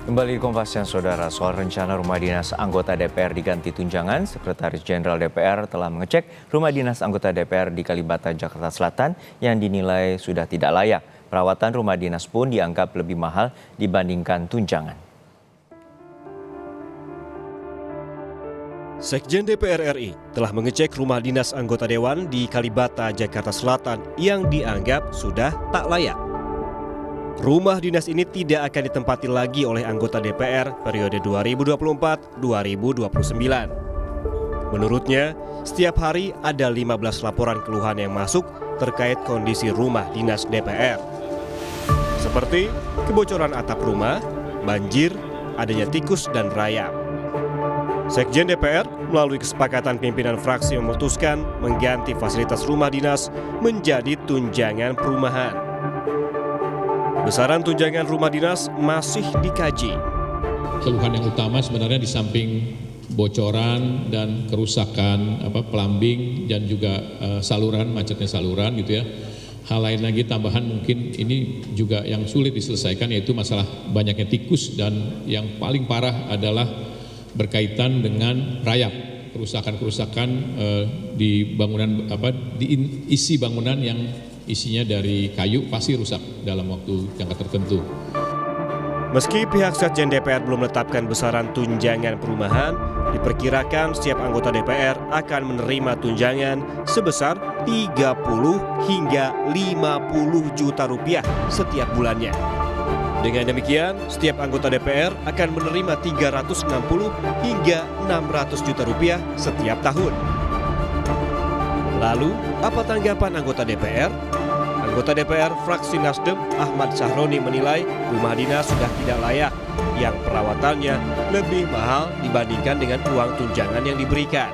Kembali di Kompas Siang, Saudara. Soal rencana rumah dinas anggota DPR diganti tunjangan, Sekretaris Jenderal DPR telah mengecek rumah dinas anggota DPR di Kalibata, Jakarta Selatan yang dinilai sudah tidak layak. Perawatan rumah dinas pun dianggap lebih mahal dibandingkan tunjangan. Sekjen DPR RI telah mengecek rumah dinas anggota Dewan di Kalibata, Jakarta Selatan yang dianggap sudah tak layak. Rumah dinas ini tidak akan ditempati lagi oleh anggota DPR periode 2024-2029. Menurutnya, setiap hari ada 15 laporan keluhan yang masuk terkait kondisi rumah dinas DPR. Seperti kebocoran atap rumah, banjir, adanya tikus dan rayap. Sekjen DPR melalui kesepakatan pimpinan fraksi memutuskan mengganti fasilitas rumah dinas menjadi tunjangan perumahan. Besaran tunjangan rumah dinas masih dikaji. Keluhan yang utama sebenarnya di samping bocoran dan kerusakan plumbing dan juga saluran, macetnya saluran gitu ya. Hal lain lagi tambahan mungkin ini juga yang sulit diselesaikan yaitu masalah banyaknya tikus dan yang paling parah adalah berkaitan dengan rayap, kerusakan-kerusakan di bangunan di isi bangunan yang isinya dari kayu pasti rusak dalam waktu jangka tertentu. Meski pihak Sekjen DPR belum menetapkan besaran tunjangan perumahan, diperkirakan setiap anggota DPR akan menerima tunjangan sebesar 30 hingga 50 juta rupiah setiap bulannya. Dengan demikian, setiap anggota DPR akan menerima 360 hingga 600 juta rupiah setiap tahun. Lalu, apa tanggapan anggota DPR? Anggota DPR fraksi Nasdem Ahmad Sahroni menilai rumah dinas sudah tidak layak, yang perawatannya lebih mahal dibandingkan dengan uang tunjangan yang diberikan.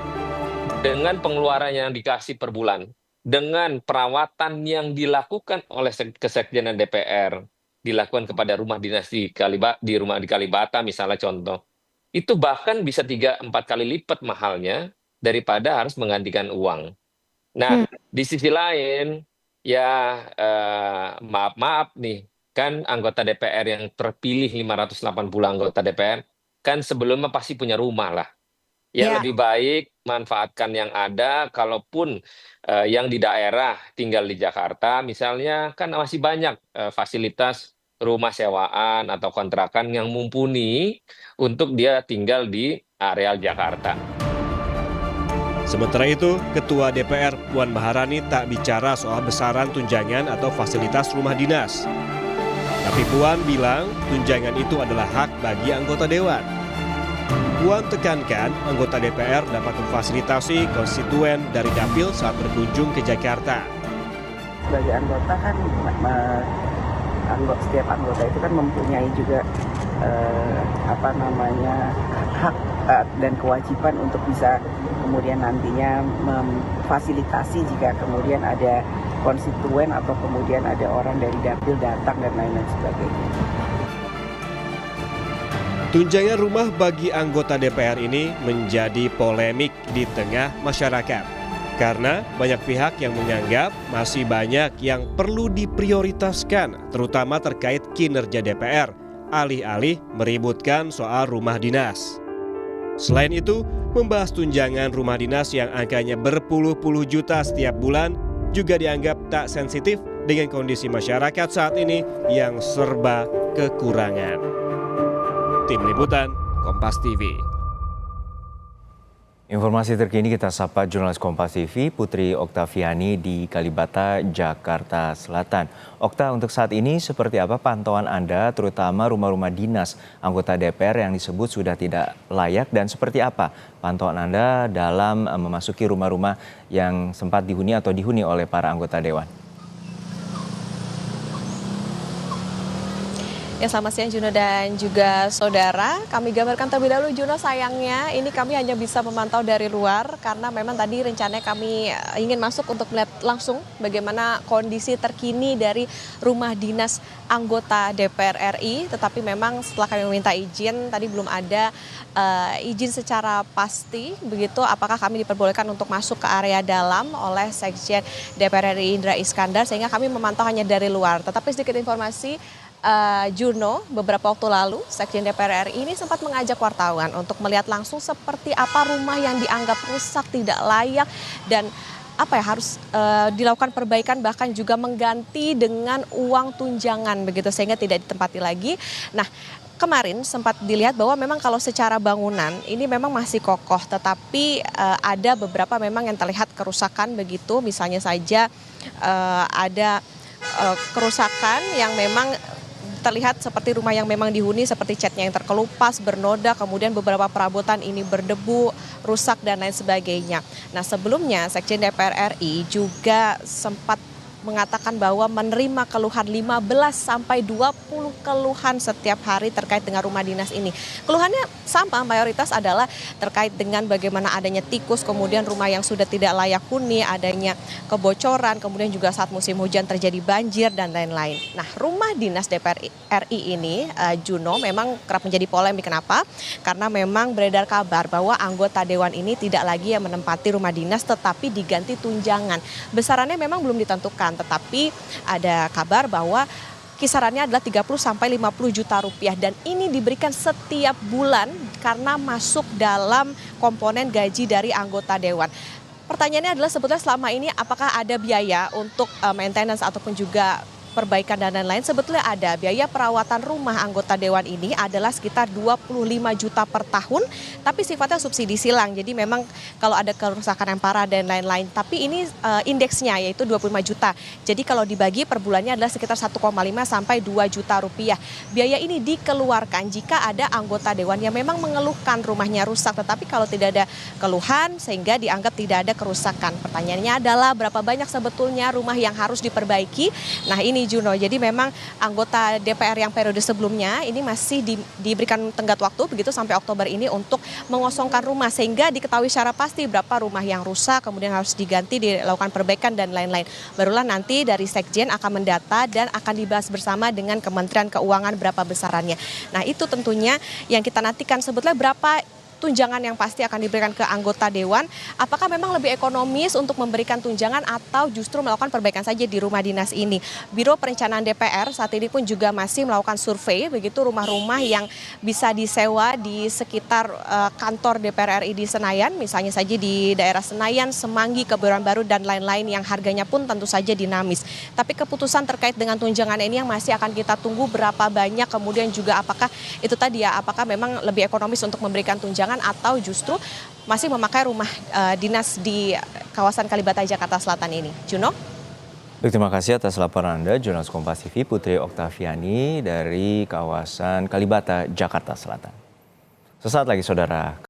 Dengan pengeluaran yang dikasih per bulan, dengan perawatan yang dilakukan oleh Kesekjenan DPR, dilakukan kepada rumah dinas di Kalibata misalnya contoh, itu bahkan bisa 3-4 kali lipat mahalnya daripada harus menggantikan uang. Nah, di sisi lain, ya maaf nih, kan anggota DPR yang terpilih 580 anggota DPR, kan sebelumnya pasti punya rumah lah. Ya, lebih baik manfaatkan yang ada, kalaupun yang di daerah tinggal di Jakarta, misalnya kan masih banyak fasilitas rumah sewaan atau kontrakan yang mumpuni untuk dia tinggal di areal Jakarta. Sementara itu, Ketua DPR Puan Maharani tak bicara soal besaran tunjangan atau fasilitas rumah dinas. Tapi Puan bilang tunjangan itu adalah hak bagi anggota Dewan. Puan tekankan anggota DPR dapat memfasilitasi konstituen dari dapil saat berkunjung ke Jakarta. Sebagai anggota kan setiap anggota itu kan mempunyai juga hak dan kewajiban untuk bisa kemudian nantinya memfasilitasi jika kemudian ada konstituen atau kemudian ada orang dari dapil datang dan lain-lain sebagainya. Tunjangan rumah bagi anggota DPR ini menjadi polemik di tengah masyarakat. Karena banyak pihak yang menganggap masih banyak yang perlu diprioritaskan, terutama terkait kinerja DPR, alih-alih meributkan soal rumah dinas. Selain itu, membahas tunjangan rumah dinas yang angkanya berpuluh-puluh juta setiap bulan juga dianggap tak sensitif dengan kondisi masyarakat saat ini yang serba kekurangan. Tim Liputan, Kompas TV. Informasi terkini kita sapa jurnalis Kompas TV Putri Oktaviani di Kalibata, Jakarta Selatan. Okta, untuk saat ini seperti apa pantauan Anda terutama rumah-rumah dinas anggota DPR yang disebut sudah tidak layak dan seperti apa pantauan Anda dalam memasuki rumah-rumah yang sempat dihuni atau dihuni oleh para anggota Dewan? Ya, selamat siang Juno dan juga saudara. Kami gambarkan terlebih dahulu Juno, sayangnya ini kami hanya bisa memantau dari luar karena memang tadi rencananya kami ingin masuk untuk melihat langsung bagaimana kondisi terkini dari rumah dinas anggota DPR RI. Tetapi memang setelah kami meminta izin tadi belum ada izin secara pasti begitu apakah kami diperbolehkan untuk masuk ke area dalam oleh Sekjen DPR RI Indra Iskandar, sehingga kami memantau hanya dari luar. Tetapi sedikit informasi, Juno, beberapa waktu lalu Sekjen DPR RI ini sempat mengajak wartawan untuk melihat langsung seperti apa rumah yang dianggap rusak, tidak layak, dan harus dilakukan perbaikan, bahkan juga mengganti dengan uang tunjangan begitu sehingga tidak ditempati lagi. Nah, kemarin sempat dilihat bahwa memang kalau secara bangunan ini memang masih kokoh, tetapi ada beberapa memang yang terlihat kerusakan begitu. Misalnya saja ada kerusakan yang memang terlihat seperti rumah yang memang dihuni, seperti catnya yang terkelupas, bernoda, kemudian beberapa perabotan ini berdebu, rusak, dan lain sebagainya. Nah, sebelumnya Sekjen DPR RI juga sempat mengatakan bahwa menerima keluhan 15 sampai 20 keluhan setiap hari terkait dengan rumah dinas ini. Keluhannya sama, mayoritas adalah terkait dengan bagaimana adanya tikus, kemudian rumah yang sudah tidak layak huni, adanya kebocoran, kemudian juga saat musim hujan terjadi banjir dan lain-lain. Nah, rumah dinas DPR RI ini, Juno, memang kerap menjadi polemik. Kenapa? Karena memang beredar kabar bahwa anggota dewan ini tidak lagi yang menempati rumah dinas, tetapi diganti tunjangan. Besarannya memang belum ditentukan, tetapi ada kabar bahwa kisarannya adalah 30 sampai 50 juta rupiah, dan ini diberikan setiap bulan karena masuk dalam komponen gaji dari anggota dewan. Pertanyaannya adalah sebetulnya selama ini apakah ada biaya untuk maintenance ataupun juga perbaikan dan lain-lain? Sebetulnya ada. Biaya perawatan rumah anggota dewan ini adalah sekitar 25 juta per tahun, tapi sifatnya subsidi silang. Jadi memang kalau ada kerusakan yang parah dan lain-lain, tapi ini indeksnya yaitu 25 juta. Jadi kalau dibagi per bulannya adalah sekitar 1,5 sampai 2 juta rupiah. Biaya ini dikeluarkan jika ada anggota dewan yang memang mengeluhkan rumahnya rusak, tetapi kalau tidak ada keluhan sehingga dianggap tidak ada kerusakan. Pertanyaannya adalah berapa banyak sebetulnya rumah yang harus diperbaiki? Nah, ini Juno, jadi memang anggota DPR yang periode sebelumnya ini masih diberikan tenggat waktu begitu sampai Oktober ini untuk mengosongkan rumah sehingga diketahui secara pasti berapa rumah yang rusak, kemudian harus diganti, dilakukan perbaikan dan lain-lain. Barulah nanti dari Sekjen akan mendata dan akan dibahas bersama dengan Kementerian Keuangan berapa besarannya. Nah, itu tentunya yang kita nantikan, sebetulnya berapa tunjangan yang pasti akan diberikan ke anggota dewan. Apakah memang lebih ekonomis untuk memberikan tunjangan atau justru melakukan perbaikan saja di rumah dinas ini? Biro Perencanaan DPR saat ini pun juga masih melakukan survei begitu rumah-rumah yang bisa disewa di sekitar kantor DPR RI di Senayan, misalnya saja di daerah Senayan, Semanggi, Kebayoran Baru dan lain-lain yang harganya pun tentu saja dinamis. Tapi keputusan terkait dengan tunjangan ini yang masih akan kita tunggu berapa banyak, kemudian juga apakah itu tadi ya, apakah memang lebih ekonomis untuk memberikan tunjangan atau justru masih memakai rumah dinas di kawasan Kalibata, Jakarta Selatan ini. Juno? Baik, terima kasih atas laporan Anda, jurnalis Kompas TV Putri Oktaviani dari kawasan Kalibata, Jakarta Selatan. Sesaat lagi, saudara.